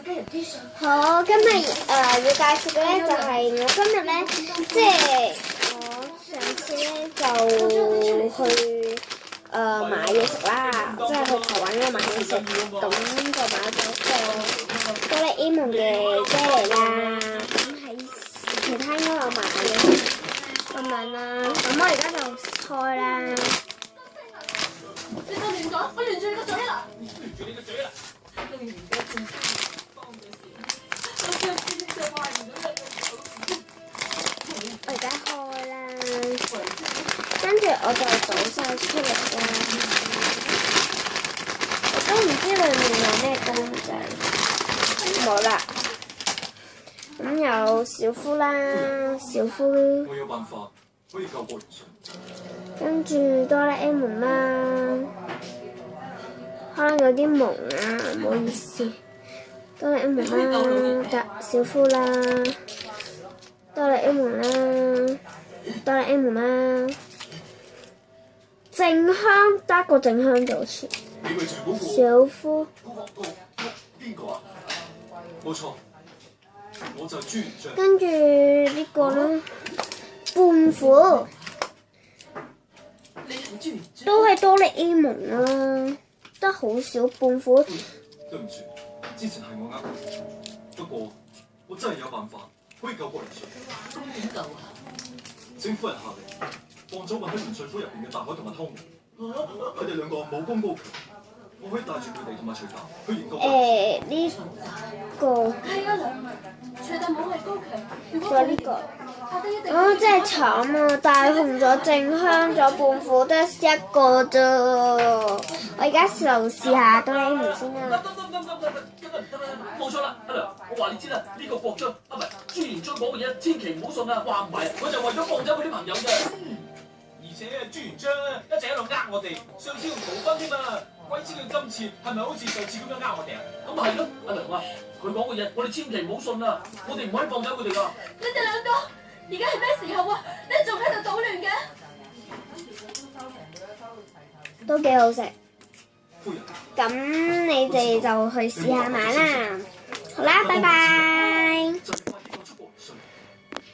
好，今日要介紹嘅咧就係我今日咧，即係我上次咧就去買嘢食啦，即係去台灣嗰度買嘢食，咁就買咗個哆啦 A 夢嘅啫喱啦，咁喺其他應該有買嘅咁樣啦，咁我而家就開啦。你就亂講，我連住你個嘴啦！連住你個嘴啦！你而家仲幫咗事，我上次就壞唔到你個我而家開啦，跟住我就倒晒出嚟啦。我都唔知裏面有咩公仔，冇啦。咁有小夫啦，小夫，我有辦法可以救過人上。跟住哆啦 A 夢啦，可能有啲蒙啊，唔好意思。哆啦 A 夢啦，小夫啦，哆啦 A 夢啦，哆啦 A 夢啦，靜香得個靜香就好似。你咪就係嗰個小夫。邊個啊？冇錯，我就係朱元璋。跟住呢個啦，胖虎。都係哆啦 A 夢啦，得好少胖虎。對唔住，之前係我呃你，不過我真係有辦法可以救過人上。咁點救啊？政府人下令放咗運喺元帥府入邊嘅大海同埋湯圓，佢哋兩個武功高強，我可以帶住佢哋同埋徐達去營救。呢個係啊，徐達武藝高強，如果仲有呢個。拍得一定。真係慘啊！大紅咗、靜香咗、胖虎得一個啫。我而家就試下哆啦 A 夢先啦。冇錯啦，阿娘，我話你知啦，呢個國章啊唔係朱元璋講嘅嘢，千祈唔好信啊！話唔埋，我就為咗放走佢啲朋友啫。而且朱元璋一直喺度呃我哋，上次用逃婚添啊！鬼知佢今次係咪好似上次咁樣呃我哋啊？咁咪係咯，阿娘啊，佢講嘅嘢我哋千祈唔好信啊！我哋唔可以放走佢哋噶。你哋兩個而家係咩時候啊？你仲喺度搗亂嘅？都幾好食。夫人，咁你哋就去試下買啦。好啦，拜拜。